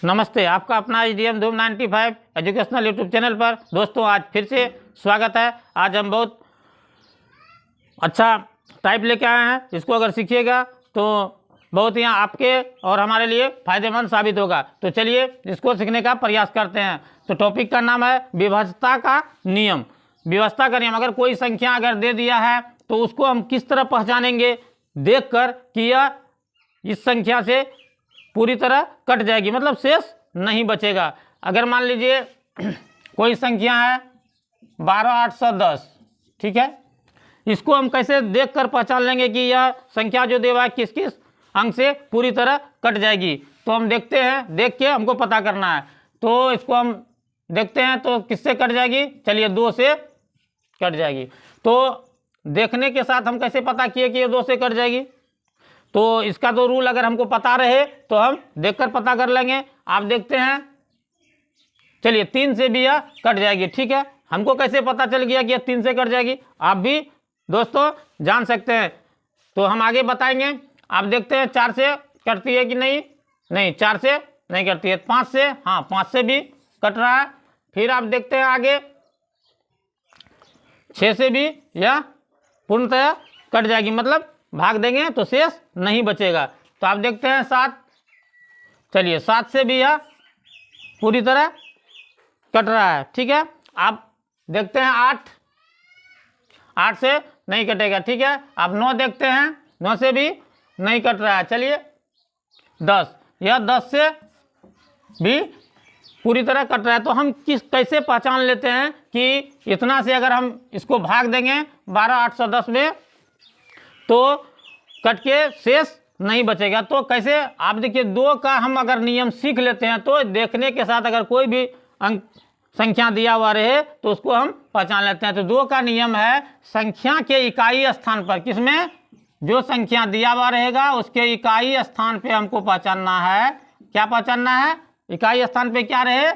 नमस्ते, आपका अपना HDM धूम 95 एजुकेशनल यूट्यूब चैनल पर दोस्तों आज फिर से स्वागत है। आज हम बहुत अच्छा टाइप लेके आए हैं। इसको अगर सीखिएगा तो बहुत ही आपके और हमारे लिए फ़ायदेमंद साबित होगा। तो चलिए इसको सीखने का प्रयास करते हैं। तो टॉपिक का नाम है विभाज्यता का नियम। विभाज्यता का नियम, अगर कोई संख्या अगर दे दिया है तो उसको हम किस तरह पहचानेंगे, देखकर कि यह इस संख्या से पूरी तरह कट जाएगी, मतलब शेष नहीं बचेगा। अगर मान लीजिए कोई संख्या है 12810, ठीक है, इसको हम कैसे देखकर पहचान लेंगे कि यह संख्या जो देवा है किस किस अंक से पूरी तरह कट जाएगी। तो हम देखते हैं, देख के हमको पता करना है। तो इसको हम देखते हैं तो किससे कट जाएगी, चलिए 2 से कट जाएगी। तो देखने के साथ हम कैसे पता किए कि ये 2 से कट जाएगी, तो इसका तो रूल अगर हमको पता रहे तो हम देखकर पता कर लेंगे। आप देखते हैं, चलिए 3 से भी यह कट जाएगी, ठीक है। हमको कैसे पता चल गया कि यह 3 से कट जाएगी, आप भी दोस्तों जान सकते हैं। तो हम आगे बताएंगे। आप देखते हैं 4 से कटती है कि नहीं, नहीं 4 से नहीं कटती है। 5 से, हाँ 5 से भी कट रहा है। फिर आप देखते हैं आगे 6 से भी यह पूर्णतः कट जाएगी, मतलब भाग देंगे तो शेष नहीं बचेगा। तो आप देखते हैं 7, चलिए 7 से भी यह पूरी तरह कट रहा है, ठीक है। आप देखते हैं 8 से नहीं कटेगा, ठीक है। आप 9 देखते हैं, 9 से भी नहीं कट रहा है। चलिए 10, यह 10 से भी पूरी तरह कट रहा है। तो हम कैसे पहचान लेते हैं कि इतना से अगर हम इसको भाग देंगे 12810 में तो कट के शेष नहीं बचेगा। तो कैसे, आप देखिए 2 का हम अगर नियम सीख लेते हैं तो देखने के साथ अगर कोई भी अंक संख्या दिया हुआ रहे तो उसको हम पहचान लेते हैं। तो 2 का नियम है संख्या के इकाई स्थान पर, किसमें, जो संख्या दिया हुआ रहेगा उसके इकाई स्थान पे हमको पहचानना है। क्या पहचानना है, इकाई स्थान पे क्या रहे,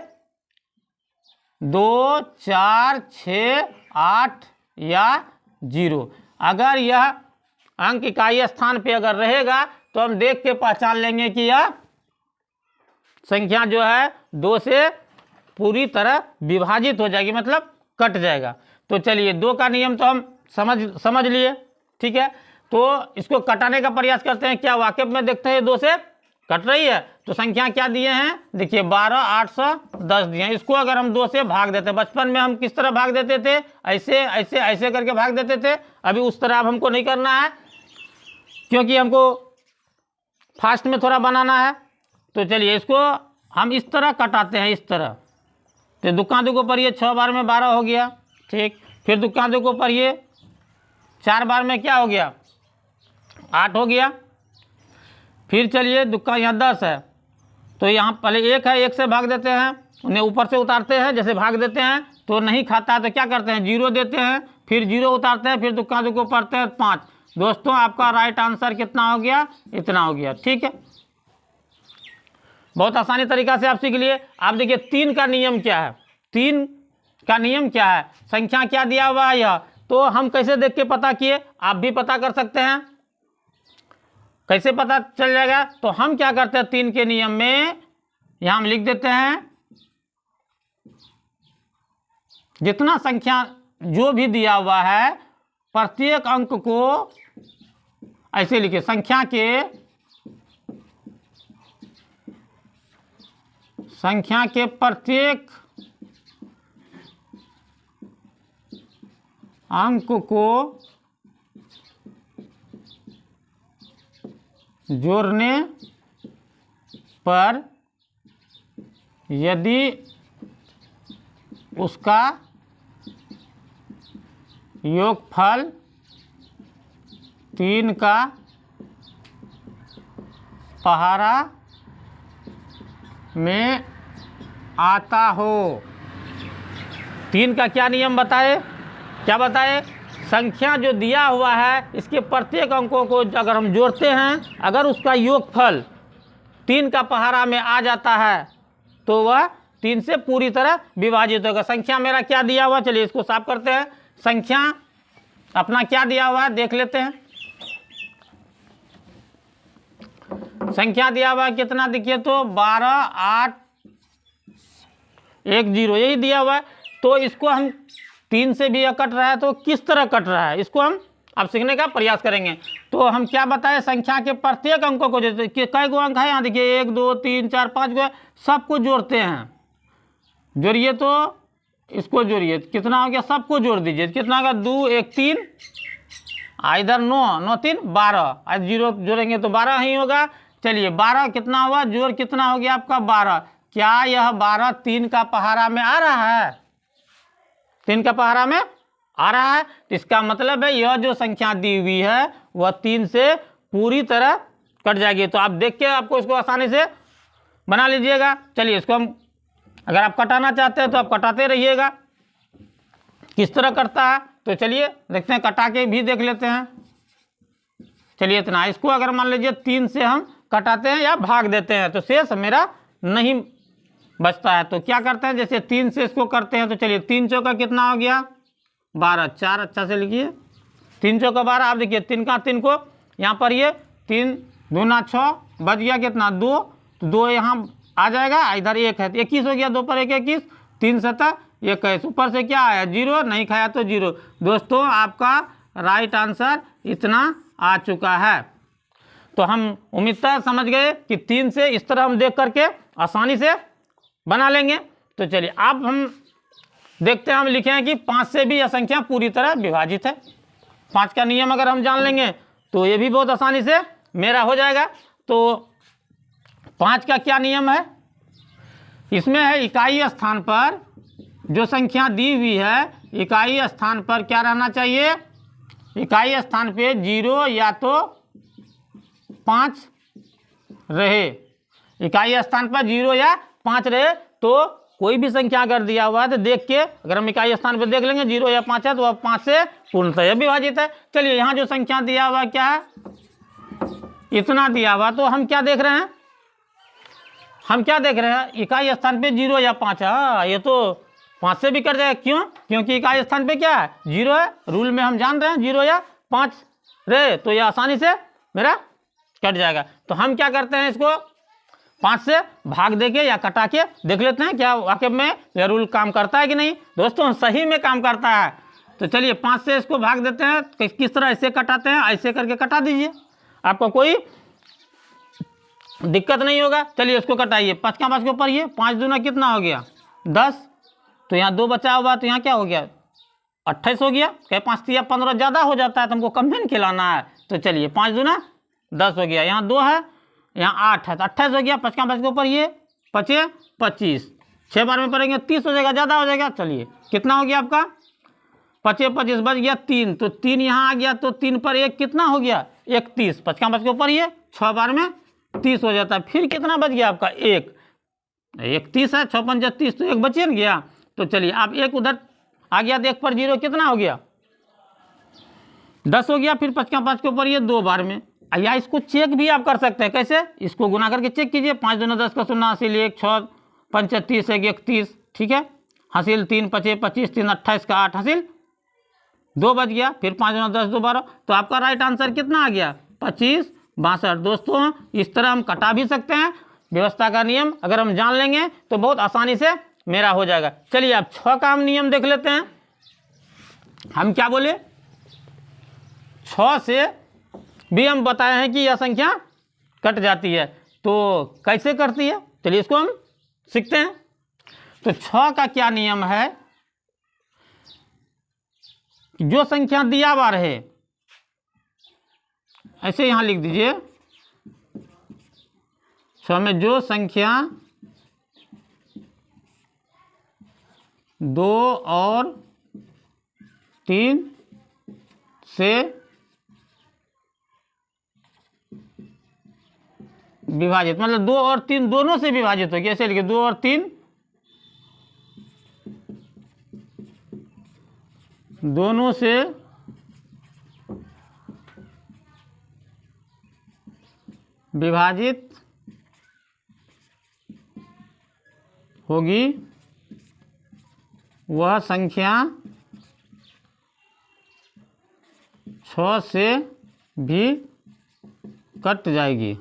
2, 4, 6, 8 या 0। अगर यह अंक इकाई स्थान पे अगर रहेगा तो हम देख के पहचान लेंगे कि यह संख्या जो है 2 से पूरी तरह विभाजित हो जाएगी, मतलब कट जाएगा। तो चलिए 2 का नियम तो हम समझ लिए, ठीक है। तो इसको कटाने का प्रयास करते हैं। क्या वाकई में देखते हैं 2 से कट रही है। तो संख्या क्या दिए हैं, देखिए 12810 दिए हैं। इसको अगर हम 2 से भाग देते, बचपन में हम किस तरह भाग देते थे, ऐसे ऐसे ऐसे करके भाग देते थे। अभी उस तरह अब हमको नहीं करना है, क्योंकि हमको फास्ट में थोड़ा बनाना है। तो चलिए इसको हम इस तरह कटाते हैं, इस तरह। तो दुक्का को पढ़िए, 6 बार में 12 हो गया, ठीक। फिर दुक्का को पढ़िए, 4 बार में क्या हो गया, 8 हो गया। फिर चलिए दुक्का यहाँ 10 है, तो यहाँ पहले 1 है, 1 से भाग देते हैं, उन्हें ऊपर से उतारते हैं। जैसे भाग देते हैं तो नहीं खाता है तो क्या करते हैं, 0 देते हैं, फिर 0 उतारते हैं, फिर दुक्का को पढ़ते हैं 5। दोस्तों आपका राइट आंसर कितना हो गया, इतना हो गया, ठीक है। बहुत आसानी तरीका से आप सीख लिए। आप देखिए 3 का नियम क्या है, 3 का नियम क्या है, संख्या क्या दिया हुआ है यह, तो हम कैसे देख के पता किए, आप भी पता कर सकते हैं। कैसे पता चल जाएगा, तो हम क्या करते हैं 3 के नियम में यहां हम लिख देते हैं, जितना संख्या जो भी दिया हुआ है प्रत्येक अंक को ऐसे लिखे, संख्या के प्रत्येक अंक को जोड़ने पर यदि उसका योगफल 3 का पहाड़ा में आता हो। 3 का क्या नियम बताए, क्या बताए, संख्या जो दिया हुआ है इसके प्रत्येक अंकों को अगर हम जोड़ते हैं, अगर उसका योगफल 3 का पहाड़ा में आ जाता है तो वह 3 से पूरी तरह विभाजित होगा। संख्या मेरा क्या दिया हुआ, चलिए इसको साफ करते हैं। संख्या अपना क्या दिया हुआ है देख लेते हैं। संख्या दिया हुआ है कितना, देखिए तो 12 8 1 0 यही दिया हुआ है। तो इसको हम 3 से भी यह कट रहा है तो किस तरह कट रहा है इसको हम अब सीखने का प्रयास करेंगे। तो हम क्या बताएं, संख्या के प्रत्येक अंकों को जैसे कई गो अंक है यहाँ देखिए 1 2 3 4 5 गो, सबको जोड़ते हैं। जोड़िए तो इसको जोड़िए, कितना हो गया, सबको जोड़ दीजिए, कितना होगा 2 1 3, इधर 9 9 3 12, आज 0 जोड़ेंगे तो 12 ही होगा। चलिए 12 कितना हुआ, जोड़ कितना हो गया आपका 12। क्या यह 12 3 का पहाड़ा में आ रहा है, 3 का पहाड़ा में आ रहा है। तो इसका मतलब है यह जो संख्या दी हुई है वह 3 से पूरी तरह कट जाएगी। तो आप देख के आपको इसको आसानी से बना लीजिएगा। चलिए इसको हम, अगर आप कटाना चाहते हैं तो आप कटाते रहिएगा किस तरह कटता है। तो चलिए देखते हैं, कटा के भी देख लेते हैं। चलिए इतना, इसको अगर मान लीजिए 3 से हम कटाते हैं या भाग देते हैं तो शेष मेरा नहीं बचता है। तो क्या करते हैं, जैसे 3 से इसको करते हैं तो चलिए 3 चौका कितना हो गया 12, 4 अच्छा से लिखिए, 3 चौका 12। आप देखिए 3 का 3 को यहाँ पर ये 3 दूना 6 बच गया कितना 2, तो 2 यहाँ आ जाएगा, इधर 1 है तो 21 हो गया, 2 पर 1 21, 3 7 21, ऊपर से क्या आया 0, नहीं खाया तो 0। दोस्तों आपका राइट आंसर इतना आ चुका है। तो हम उम्मीद समझ गए कि 3 से इस तरह हम देख करके आसानी से बना लेंगे। तो चलिए अब हम देखते हैं, हम लिखे हैं कि 5 से भी यह संख्या पूरी तरह विभाजित है। 5 का नियम अगर हम जान लेंगे तो ये भी बहुत आसानी से मेरा हो जाएगा। तो 5 का क्या नियम है, इसमें है इकाई स्थान पर जो संख्या दी हुई है, इकाई स्थान पर क्या रहना चाहिए, इकाई स्थान पे 0 या तो 5 रहे, इकाई स्थान पर 0 या 5 रहे। तो कोई भी संख्या अगर दिया हुआ है तो देख के अगर हम इकाई स्थान पर देख लेंगे 0 या 5 है तो वह 5 से पूर्णतः विभाजित है। चलिए यहाँ जो संख्या दिया हुआ क्या है, इतना दिया हुआ, तो हम क्या देख रहे हैं, हम क्या देख रहे हैं, इकाई स्थान पे 0 या 5 है। हाँ, ये तो 5 से भी कट जाएगा, क्यों, क्योंकि इकाई स्थान पे क्या है 0 है, रूल में हम जान रहे हैं 0 या 5 रहे तो यह आसानी से मेरा कट जाएगा। तो हम क्या करते हैं, इसको 5 से भाग देके या कटा के देख लेते हैं क्या वाकई में यह रूल काम करता है कि नहीं। दोस्तों सही में काम करता है। तो चलिए 5 से इसको भाग देते हैं, किस तरह ऐसे कटाते हैं, ऐसे करके कटा दीजिए, आपको कोई दिक्कत नहीं होगा। चलिए इसको कटाइए, 5 का 5 के ऊपर ये 5 दूना कितना हो गया 10, तो यहाँ 2 बचा हुआ तो यहाँ क्या हो गया 28 हो गया। कहे 5 या 15 ज़्यादा हो जाता है तो हमको कम नहीं खिलाना है। तो चलिए 5 दूना 10 हो गया, यहाँ 2 है, यहाँ 8 है तो 28 हो गया। 5 का 5 के ऊपर ये 5 25, 6 बार में पढ़ेंगे 30 हो जाएगा, ज़्यादा हो जाएगा। चलिए कितना हो गया आपका 5 25 बच गया 3, तो 3 यहाँ आ गया, तो 3 पर 1 कितना हो गया 31, 5 का 5 के ऊपर ये 6 बार में 30 हो जाता है। फिर कितना बच गया आपका 1 30 है, 6 5 30 तो 1 बचिए ना गया। तो चलिए आप 1 उधर आ गया तो 1 पर 0 कितना हो गया 10 हो गया। फिर 5 का 5 के ऊपर ये 2 बार में, या इसको चेक भी आप कर सकते हैं, कैसे, इसको गुना करके चेक कीजिए, 5 दूना 10 का 0 हासिल 1, 6 5 30 1 31, ठीक है, हासिल 3 5 25 3 28 का 8 हासिल 2 बच गया। फिर 5 दूना 10 2 12, तो आपका राइट आंसर कितना आ गया 25 62। दोस्तों इस तरह हम कटा भी सकते हैं, व्यवस्था का नियम अगर हम जान लेंगे तो बहुत आसानी से मेरा हो जाएगा। चलिए अब 6 का हम नियम देख लेते हैं। हम क्या बोले, 6 से भी हम बताए हैं कि यह संख्या कट जाती है, तो कैसे करती है चलिए इसको हम सीखते हैं। तो 6 का क्या नियम है, जो संख्या दिया हुआ रहे ऐसे यहां लिख दीजिए, 6 में जो संख्या 2 और 3 से विभाजित, मतलब 2 और 3 दोनों से विभाजित होगी, ऐसे लिखिए 2 और 3 दोनों से विभाजित होगी वह संख्या 6 से भी कट जाएगी।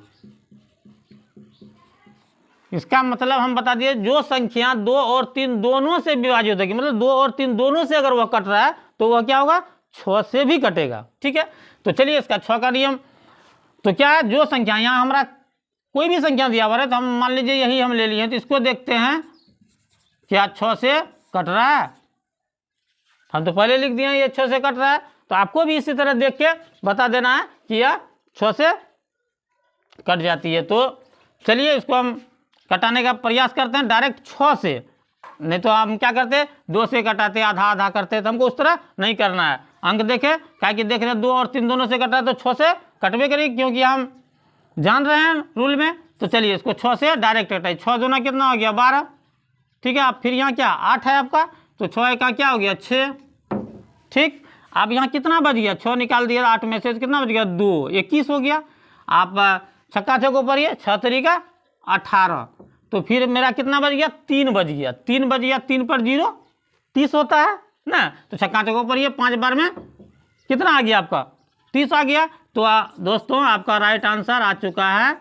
इसका मतलब हम बता दिए जो संख्या 2 और 3 दोनों से विभाजित होगी, मतलब 2 और 3 दोनों से अगर वह कट रहा है तो वह क्या होगा, 6 से भी कटेगा। ठीक है, तो चलिए इसका 6 का नियम। तो क्या है, जो संख्या यहाँ हमारा कोई भी संख्या दिया हुआ है, तो हम मान लीजिए यही हम ले लिए, तो इसको देखते हैं क्या 6 से कट रहा है। हम तो पहले लिख दिए ये 6 से कट रहा है, तो आपको भी इसी तरह देख के बता देना है कि यह 6 से कट जाती है। तो चलिए इसको हम कटाने का प्रयास करते हैं डायरेक्ट 6 से, नहीं तो हम क्या करते 2 से कटाते, आधा आधा करते, तो हमको उस तरह नहीं करना है। अंक देखे क्या कि देख रहे 2 और 3 दोनों से कट रहा है तो 6 से कटवे करेंगे, क्योंकि हम जान रहे हैं रूल में। तो चलिए इसको 6 से डायरेक्ट कटाइए। 6 दूना कितना हो गया 12, ठीक है। अब फिर यहाँ क्या 8 है आपका, तो 6 का क्या हो गया 6, ठीक। अब यहाँ कितना बच गया, 6 निकाल दिया 8 में से, कितना बच गया 2, 21 हो गया। आप छक्का छक्को पढ़िए, 6 तरीका 18, तो फिर मेरा कितना बच गया 3 बच गया, 3 बच गया, 3 पर 0 30 होता है ना। तो छक्का छक्को पढ़िए, 5 बार में कितना आ गया आपका 30 आ गया। तो दोस्तों आपका राइट आंसर आ चुका है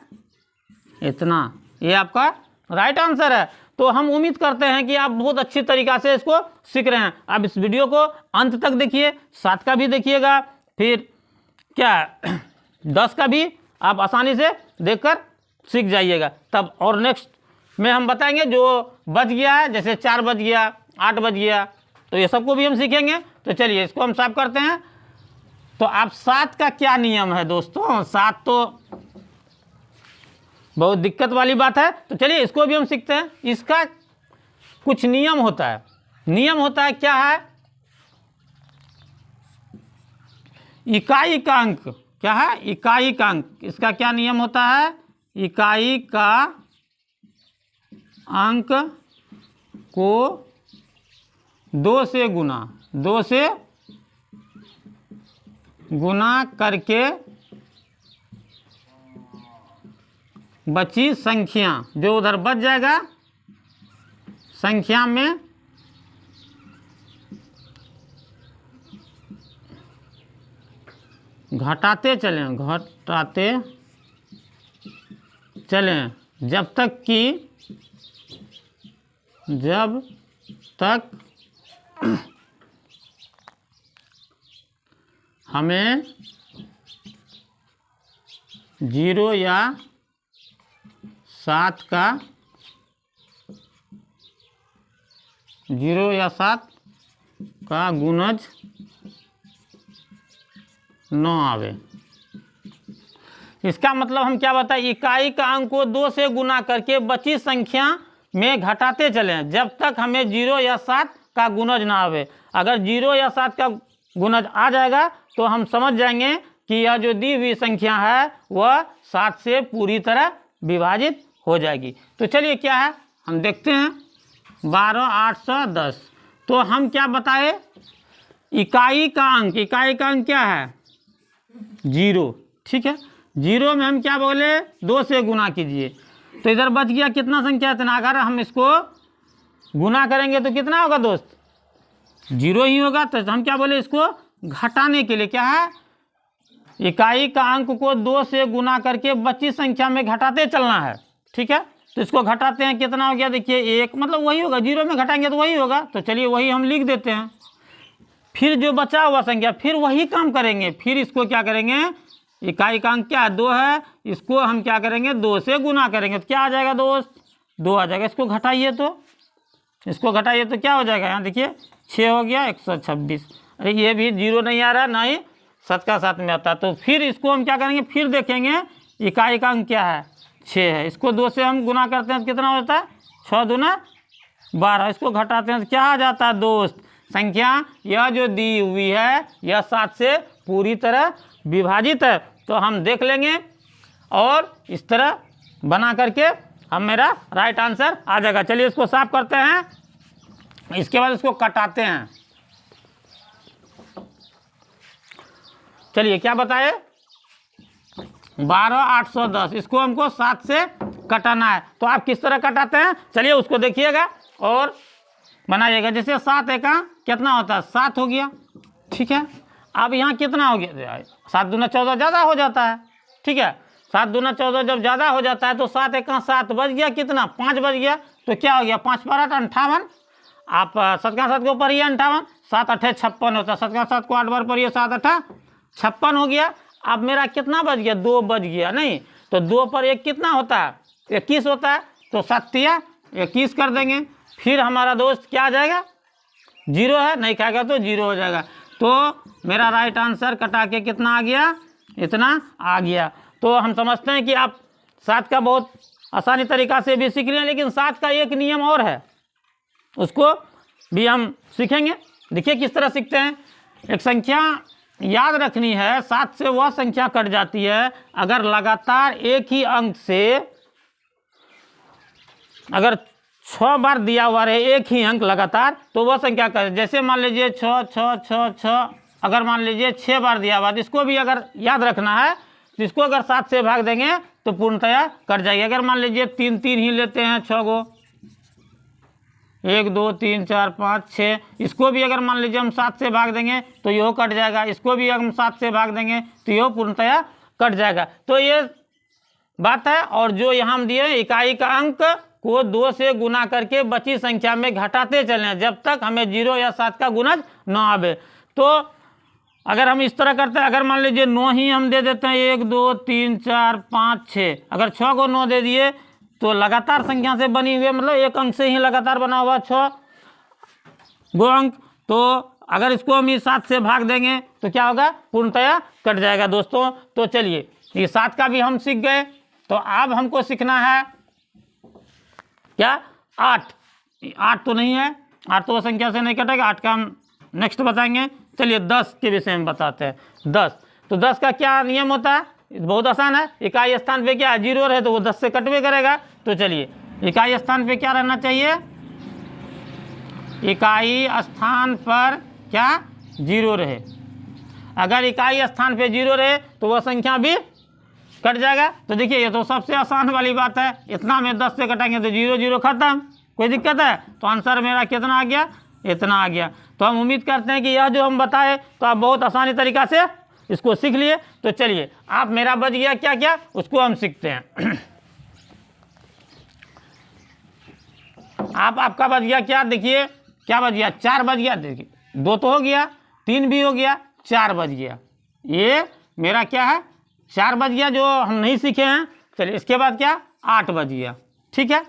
इतना, ये आपका राइट आंसर है। तो हम उम्मीद करते हैं कि आप बहुत अच्छी तरीक़ा से इसको सीख रहे हैं। आप इस वीडियो को अंत तक देखिए, 7 का भी देखिएगा, फिर क्या 10 का भी आप आसानी से देखकर सीख जाइएगा तब। और नेक्स्ट में हम बताएंगे जो बच गया है, जैसे 4 बच गया, 8 बच गया, तो ये सबको भी हम सीखेंगे। तो चलिए इसको हम साफ करते हैं। तो आप 7 का क्या नियम है दोस्तों, 7 तो बहुत दिक्कत वाली बात है, तो चलिए इसको भी हम सीखते हैं। इसका कुछ नियम होता है, नियम होता है क्या है, इकाई का अंक, क्या है इकाई का अंक। इसका क्या नियम होता है, इकाई का अंक को 2 से गुना करके बची संख्या, जो उधर बच जाएगा संख्या में घटाते चलें जब तक हमें 0 या 7 का गुणज न आवे। इसका मतलब हम क्या बताएं, इकाई का अंक को 2 से गुना करके बची संख्या में घटाते चलें जब तक हमें 0 या 7 का गुणज ना आवे। अगर 0 या 7 का गुणज आ जाएगा तो हम समझ जाएंगे कि यह जो दी हुई संख्या है वह 7 से पूरी तरह विभाजित हो जाएगी। तो चलिए क्या है हम देखते हैं, 12 810। तो हम क्या बताए, इकाई का अंक क्या है 0, ठीक है। 0 में हम क्या बोले 2 से गुना कीजिए, तो इधर बच गया कितना संख्या इतना। अगर हम इसको गुना करेंगे तो कितना होगा दोस्त, 0 ही होगा। तो हम क्या बोले, इसको घटाने के लिए क्या है, इकाई का अंक को 2 से गुना करके बची संख्या में घटाते चलना है, ठीक है। तो इसको घटाते हैं, कितना हो गया देखिए 1, मतलब वही होगा, 0 में घटाएंगे तो वही होगा। तो चलिए वही हम लिख देते हैं। फिर जो बचा हुआ संख्या फिर वही काम करेंगे, फिर इसको क्या करेंगे, इकाई का अंक क्या है 2 है, इसको हम क्या करेंगे 2 से गुना करेंगे, तो क्या आ जाएगा दोस्त 2 आ जाएगा। इसको घटाइए तो क्या हो जाएगा, यहाँ देखिए 6 हो गया 126। अरे ये भी 0 नहीं आ रहा, ना ही 7 का 7 में आता। तो फिर इसको हम क्या करेंगे, फिर देखेंगे इकाई का अंक क्या है 6 है, इसको 2 से हम गुना करते हैं तो कितना होता है 6 दूना 12। इसको घटाते हैं तो क्या आ जाता है दोस्त, संख्या यह जो दी हुई है यह 7 से पूरी तरह विभाजित है। तो हम देख लेंगे और इस तरह बना करके हम मेरा राइट आंसर आ जाएगा। चलिए इसको साफ करते हैं, इसके बाद इसको कटाते हैं। चलिए क्या बताए, 12 810, इसको हमको 7 से कटाना है। तो आप किस तरह कटाते हैं चलिए उसको देखिएगा और बनाइएगा। जैसे 7 एका कितना होता है 7 हो गया, ठीक है। अब यहाँ कितना हो गया 7 दूना 14 ज़्यादा हो जाता है, ठीक है। 7 दूना 14 जब ज़्यादा हो जाता है तो 7 एक 7 बज गया, कितना 5 बज गया, तो क्या हो गया 5 पर 8 58। आप 7 का 7 के ऊपर ही 58, 7 8 56 होता है, 7 का 7 को 8 बार पढ़िए, 7 8 56 हो गया। अब मेरा कितना बज गया, 2 बज गया, नहीं तो 2 पर 1 कितना होता है, 21 होता है, तो 7 21 कर देंगे। फिर हमारा दोस्त क्या आ जाएगा, 0 है, नहीं खाएगा तो 0 हो जाएगा। तो मेरा राइट आंसर कटा के कितना आ गया, इतना आ गया। तो हम समझते हैं कि आप 7 का बहुत आसानी तरीक़ा से भी सीख लें, लेकिन 7 का एक नियम और है, उसको भी हम सीखेंगे। देखिए किस तरह सीखते हैं। एक संख्या याद रखनी है, 7 से वह संख्या कट जाती है अगर लगातार एक ही अंक से, अगर 6 बार दिया हुआ रहे एक ही अंक लगातार, तो वह संख्या कट। जैसे मान लीजिए 6 6 6 6, अगर मान लीजिए 6 बार दिया हुआ, तो इसको भी अगर याद रखना है, तो इसको अगर 7 से भाग देंगे तो पूर्णतया कट जाएगी। अगर मान लीजिए 3 3 ही लेते हैं, 6 गो, 1 2 3 4 5 6, इसको भी अगर मान लीजिए हम 7 से भाग देंगे तो यह कट जाएगा, इसको भी हम 7 से भाग देंगे तो यह पूर्णतया कट जाएगा। तो ये बात है। और जो यहाँ हम दिए इकाई का अंक को 2 से गुना करके बची संख्या में घटाते चलें जब तक हमें 0 या 7 का गुणज न आवे। तो अगर हम इस तरह करते हैं, अगर मान लीजिए 9 ही हम दे देते हैं, 1 2 3 4 5 6, अगर 6 को 9 दे दिए तो लगातार संख्या से बनी हुई, मतलब एक अंक से ही लगातार बना हुआ 6 गो अंक, तो अगर इसको हम 7 से भाग देंगे तो क्या होगा, पूर्णतया कट जाएगा दोस्तों। तो चलिए ये 7 का भी हम सीख गए। तो अब हमको सीखना है क्या, 8 तो नहीं है, 8 तो वो संख्या से नहीं कटेगा, 8 का हम नेक्स्ट बताएंगे। चलिए 10 के विषय में बताते हैं। 10, तो 10 का क्या नियम होता है, बहुत आसान है। इकाई स्थान पे क्या 0 रहे तो वो 10 से कटवे करेगा। तो चलिए इकाई स्थान पे क्या रहना चाहिए, इकाई स्थान पर क्या 0 रहे। अगर इकाई स्थान पे 0 रहे तो वह संख्या भी कट जाएगा। तो देखिए ये तो सबसे आसान वाली बात है, इतना में 10 से कटेंगे तो 0 0 खत्म, कोई दिक्कत है। तो आंसर मेरा कितना आ गया, इतना आ गया। तो हम उम्मीद करते हैं कि यह जो हम बताए तो आप बहुत आसानी तरीक़ा से इसको सीख लिए। तो चलिए आप मेरा बच गया क्या क्या, उसको हम सीखते हैं। आपका बच गया क्या, देखिए क्या बच गया, 4 बच गया। देखिए 2 तो हो गया, 3 भी हो गया, 4 बच गया। ये मेरा क्या है, 4 बच गया जो हम नहीं सीखे हैं। चलिए इसके बाद क्या, 8 बच गया, ठीक है,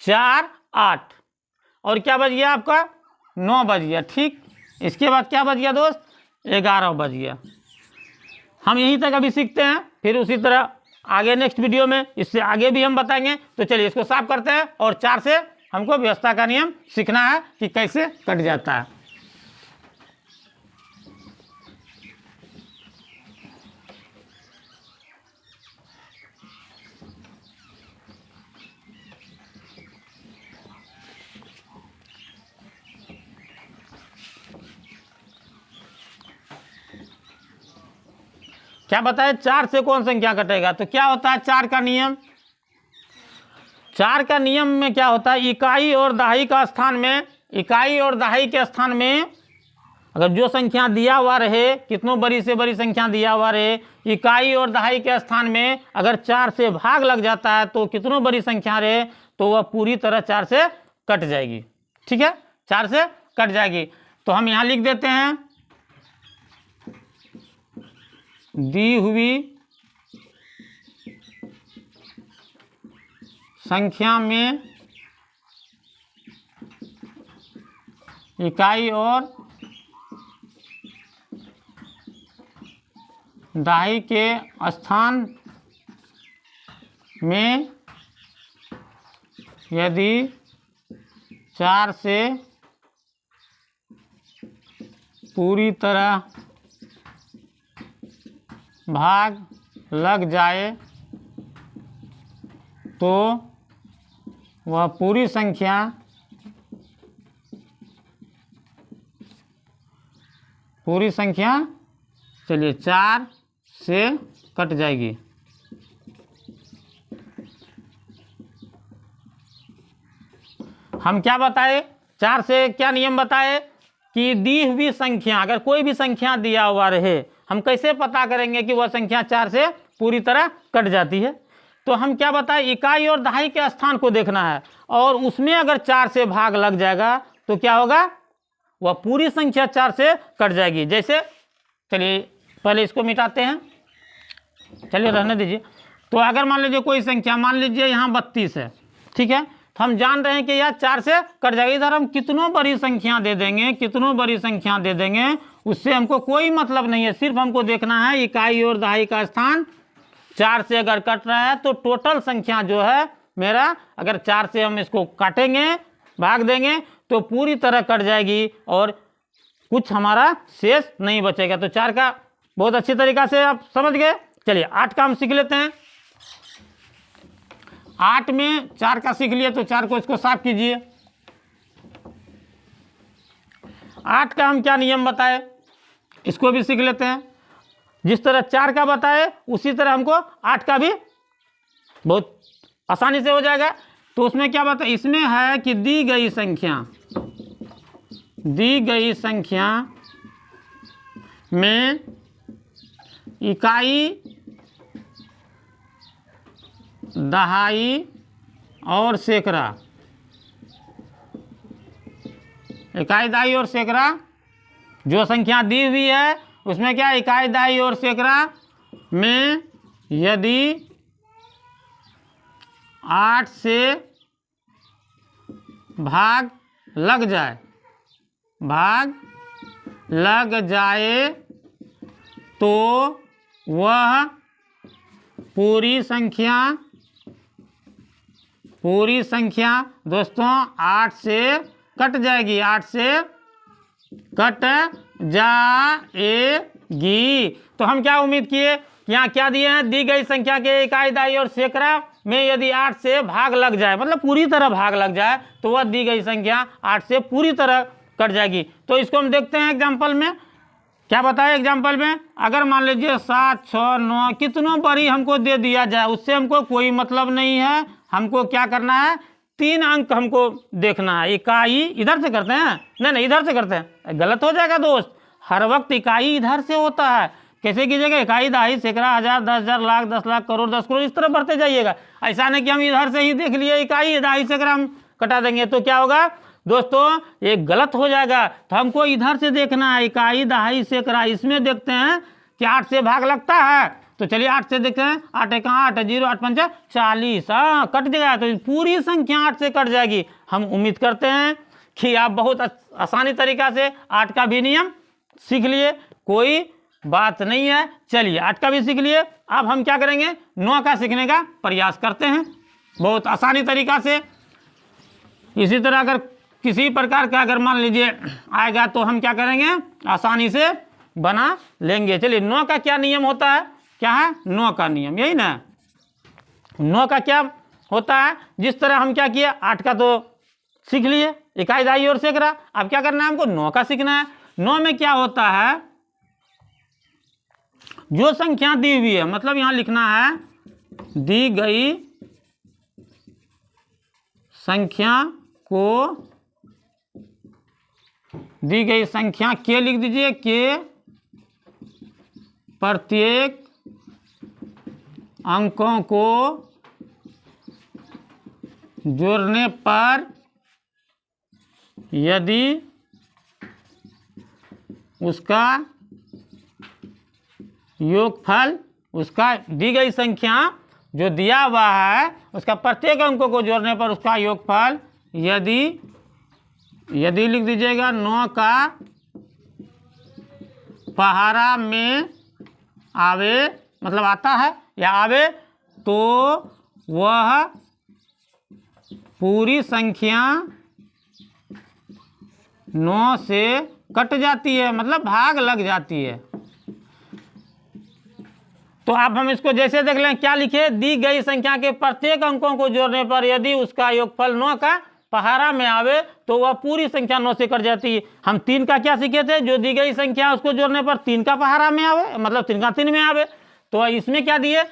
4 8, और क्या बच गया आपका, 9 बच गया, ठीक। इसके बाद क्या बच गया दोस्त, 11 बच गया। हम यहीं तक अभी सीखते हैं, फिर उसी तरह आगे नेक्स्ट वीडियो में इससे आगे भी हम बताएंगे। तो चलिए इसको साफ करते हैं, और 4 से हमको व्यवस्था का नियम सीखना है कि कैसे कट जाता है। क्या बताए, 4 से कौन संख्या कटेगा, तो क्या होता है 4 का नियम। 4 का नियम में क्या होता है, इकाई और दहाई का स्थान में, इकाई और दहाई के स्थान में अगर जो संख्या दिया हुआ रहे, कितनों बड़ी से बड़ी संख्या दिया हुआ रहे, इकाई और दहाई के स्थान में अगर 4 से भाग लग जाता है तो कितनों बड़ी संख्या रहे तो वह पूरी तरह 4 से कट जाएगी, ठीक है, 4 से कट जाएगी। तो हम यहाँ लिख देते हैं, दी हुई संख्या में इकाई और दहाई के स्थान में यदि 4 से पूरी तरह भाग लग जाए तो वह पूरी संख्या चलिए 4 से कट जाएगी। हम क्या बताए, 4 से क्या नियम बताए कि दी हुई संख्या, अगर कोई भी संख्या दिया हुआ रहे, हम कैसे पता करेंगे कि वह संख्या 4 से पूरी तरह कट जाती है। तो हम क्या बताएं, इकाई और दहाई के स्थान को देखना है, और उसमें अगर 4 से भाग लग जाएगा तो क्या होगा, वह पूरी संख्या 4 से कट जाएगी। जैसे चलिए पहले इसको मिटाते हैं, चलिए रहने दीजिए। तो अगर मान लीजिए कोई संख्या, मान लीजिए यहाँ 32 है, ठीक है, तो हम जान रहे हैं कि यह 4 से कट जाएगी। इधर हम कितनों बड़ी संख्या दे देंगे, कितनों बड़ी संख्या दे देंगे, उससे हमको कोई मतलब नहीं है। सिर्फ हमको देखना है इकाई और दहाई का स्थान 4 से अगर कट रहा है तो टोटल संख्या जो है मेरा, अगर 4 से हम इसको काटेंगे, भाग देंगे, तो पूरी तरह कट जाएगी और कुछ हमारा शेष नहीं बचेगा। तो 4 का बहुत अच्छी तरीका से आप समझ गए। चलिए 8 का हम सीख लेते हैं। 8 में 4 का सीख लिए तो 4 को इसको साफ कीजिए। 8 का हम क्या नियम बताए, इसको भी सीख लेते हैं। जिस तरह 4 का बताए उसी तरह हमको 8 का भी बहुत आसानी से हो जाएगा। तो उसमें क्या बताए, इसमें है कि दी गई संख्या में इकाई, दहाई और सैकड़ा, इकाई, दहाई और सैकड़ा जो संख्या दी हुई है उसमें क्या, इकाई, दहाई और सैकड़ा में यदि 8 से भाग लग जाए तो वह पूरी संख्या दोस्तों 8 से कट जाएगी, 8 से कट जाएगी। तो हम क्या उम्मीद किए, यहाँ क्या दिए हैं, दी गई संख्या के इकाई, दहाई और सैकड़ा में यदि 8 से भाग लग जाए, मतलब पूरी तरह भाग लग जाए, तो वह दी गई संख्या 8 से पूरी तरह कट जाएगी। तो इसको हम देखते हैं एग्जाम्पल में। क्या बताया एग्जाम्पल में, अगर मान लीजिए 7, 6, 9 कितनों बड़ी हमको दे दिया जाए, उससे हमको कोई मतलब नहीं है। हमको क्या करना है, 3 अंक हमको देखना है। इकाई इधर से करते हैं, नहीं इधर से करते हैं, गलत हो जाएगा दोस्त। हर वक्त इकाई इधर से होता है। कैसे कीजिएगा, इकाई, दहाई, सैकड़ा, 1000, 10,000, लाख, 10 लाख, करोड़, 10 करोड़, इस तरह बढ़ते जाइएगा। ऐसा नहीं कि हम इधर से ही देख लिए इकाई, दहाई, सैकड़ा हम कटा देंगे तो क्या होगा दोस्तों, ये गलत हो जाएगा। तो हमको इधर से देखना है, इकाई, दहाई, सैकड़ा, इसमें देखते हैं कि 8 से भाग लगता है। तो चलिए 8 से देखते हैं, 8 एक 8, 0, 8 5 40, हाँ कट जाएगा। तो पूरी संख्या 8 से कट जाएगी। हम उम्मीद करते हैं कि आप बहुत आसानी तरीका से 8 का भी नियम सीख लिए, कोई बात नहीं है। चलिए 8 का भी सीख लिए। अब हम क्या करेंगे, 9 का सीखने का प्रयास करते हैं बहुत आसानी तरीका से। इसी तरह अगर किसी प्रकार का अगर मान लीजिए आएगा तो हम क्या करेंगे, आसानी से बना लेंगे। चलिए 9 का क्या नियम होता है, क्या है 9 का नियम, यही ना। 9 का क्या होता है, जिस तरह हम क्या किए, 8 का तो सीख लिए, इकाई, दहाई और सैकड़ा। अब क्या करना है हमको, 9 का सीखना है। 9 में क्या होता है, जो संख्या दी हुई है, मतलब यहां लिखना है दी गई संख्या को, दी गई संख्या के लिख दीजिए, के प्रत्येक अंकों को जोड़ने पर यदि उसका योगफल, उसका दी गई संख्या जो दिया हुआ है उसका प्रत्येक अंकों को जोड़ने पर उसका योगफल यदि लिख दीजिएगा 9 का पहाड़ा में आवे, मतलब आता है या आवे, तो वह पूरी संख्या 9 से कट जाती है, मतलब भाग लग जाती है। तो अब हम इसको जैसे देख लें, क्या लिखे, दी गई संख्या के प्रत्येक अंकों को जोड़ने पर यदि उसका योगफल 9 का पहाड़ा में आवे तो वह पूरी संख्या 9 से कट जाती है। हम 3 का क्या सीखे थे, जो दी गई संख्या उसको जोड़ने पर 3 का पहाड़ा में आवे, मतलब 3 का 3 में आवे। तो इसमें क्या दिए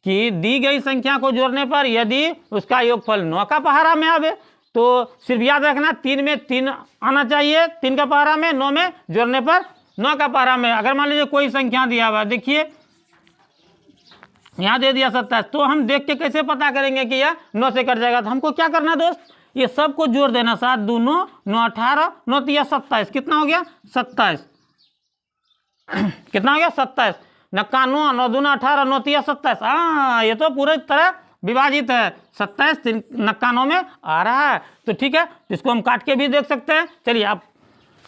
कि दी गई संख्या को जोड़ने पर यदि उसका योगफल 9 का पहाड़ा में आवे, तो सिर्फ याद रखना 3 में 3 आना चाहिए, 3 का पहाड़ा में, 9 में जोड़ने पर 9 का पहाड़ा में। अगर मान लीजिए कोई संख्या दिया हुआ, देखिए यहाँ दे दिया 27, तो हम देख के कैसे पता करेंगे कि यह 9 से कट जाएगा। तो हमको क्या करना है दोस्त, ये सबको जोड़ देना, 7 2 9, 9 18, 9 3 27, कितना हो गया 27 कितना हो गया 27, 9 9 9 2 18, 9 3 27। हाँ, ये तो पूरे तरह विभाजित है, 27 9 में आ रहा है। तो ठीक है, इसको हम काट के भी देख सकते हैं। चलिए आप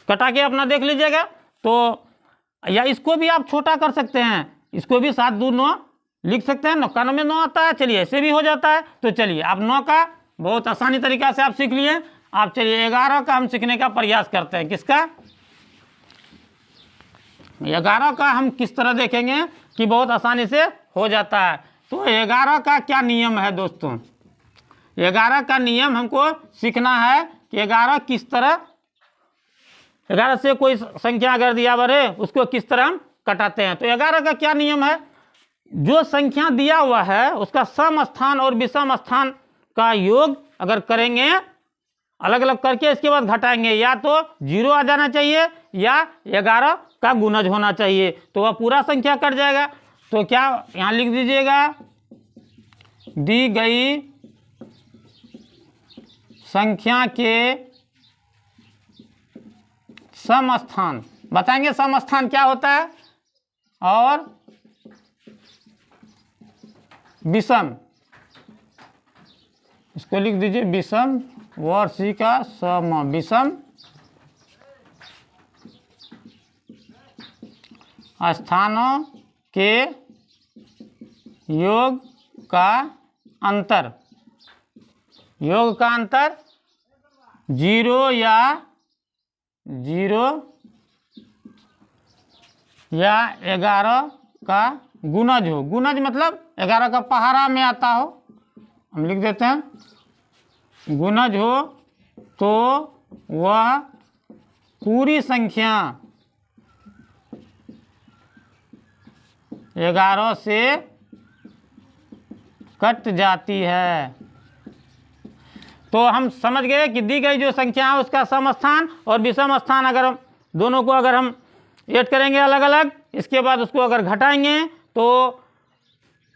कटा के अपना देख लीजिएगा। तो या इसको भी आप छोटा कर सकते हैं, इसको भी 7 2 9 लिख सकते हैं, 9 में 9 आता है, चलिए ऐसे भी हो जाता है। तो चलिए आप 9 का बहुत आसानी तरीका से आप सीख लिए। आप चलिए 11 का हम सीखने का प्रयास करते हैं। किसका, 11 का हम किस तरह देखेंगे कि बहुत आसानी से हो जाता है। तो 11 का क्या नियम है दोस्तों, 11 का नियम हमको सीखना है कि 11 किस तरह, 11 से कोई संख्या अगर दिया बढ़े उसको किस तरह हम कटाते हैं। तो 11 का क्या नियम है, जो संख्या दिया हुआ है उसका सम स्थान और विषम स्थान का योग अगर करेंगे अलग अलग करके, इसके बाद घटाएंगे, या तो 0 आ जाना चाहिए या 11 का गुणज होना चाहिए, तो वह पूरा संख्या कट जाएगा। तो क्या यहाँ लिख दीजिएगा, दी गई संख्या के सम स्थान, बताएंगे सम स्थान क्या होता है, और विषम, इसको लिख दीजिए विषम, और सी का सम, विषम स्थानों के योग का अंतर, योग का अंतर 0 या 11 का गुणज हो। गुणज मतलब 11 का पहाड़ा में आता हो, हम लिख देते हैं गुणज हो, तो वह पूरी संख्या 11 से कट जाती है। तो हम समझ गए कि दी गई जो संख्या है उसका सम स्थान और विषम स्थान अगर हम दोनों को अगर हम ऐड करेंगे अलग अलग, इसके बाद उसको अगर घटाएंगे तो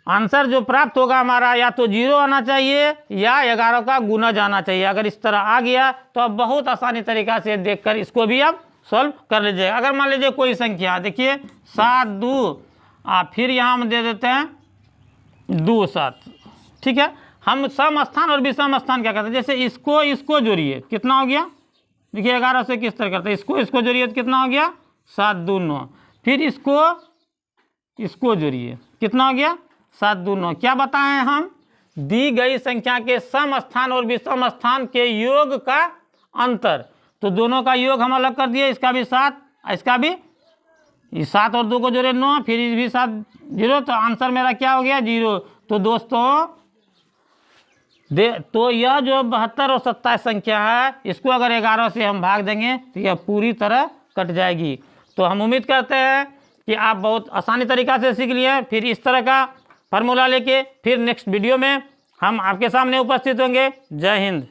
आंसर जो प्राप्त होगा हमारा या तो 0 आना चाहिए या 11 का गुणज आना चाहिए। अगर इस तरह आ गया तो आप बहुत आसानी तरीका से देखकर इसको भी आप सॉल्व कर लीजिए। अगर मान लीजिए कोई संख्या, देखिए 7 2, फिर यहाँ हम दे देते हैं 2 7, ठीक है। हम सम स्थान और विषम स्थान क्या करते हैं, जैसे इसको जोड़िए, कितना हो गया, देखिए 11 से किस तरह करते हैं, इसको जोड़िए तो कितना हो गया 7 2 9, फिर इसको जोड़िए, कितना हो गया 7 2 9। क्या बताएं हम, दी गई संख्या के सम स्थान और विषम स्थान के योग का अंतर, तो दोनों का योग हम अलग कर दिए, इसका भी 7, इसका भी, 7 और 2 को जोड़े 9, फिर इस भी 7 0, तो आंसर मेरा क्या हो गया 0। तो दोस्तों तो यह जो 72 और 27 संख्या है, इसको अगर 11 से हम भाग देंगे तो यह पूरी तरह कट जाएगी। तो हम उम्मीद करते हैं कि आप बहुत आसानी तरीका से सीख लिए। फिर इस तरह का फार्मूला लेके फिर नेक्स्ट वीडियो में हम आपके सामने उपस्थित होंगे। जय हिंद।